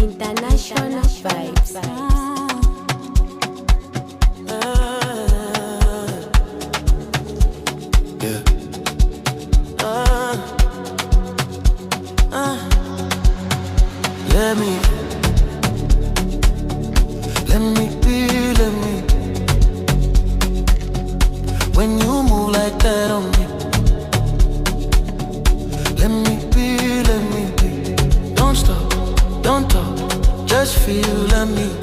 International vibes. Yeah. Let me be, let me. When you move like that on me, let me be, let me be. Don't stop, don't talk, just feel, let me.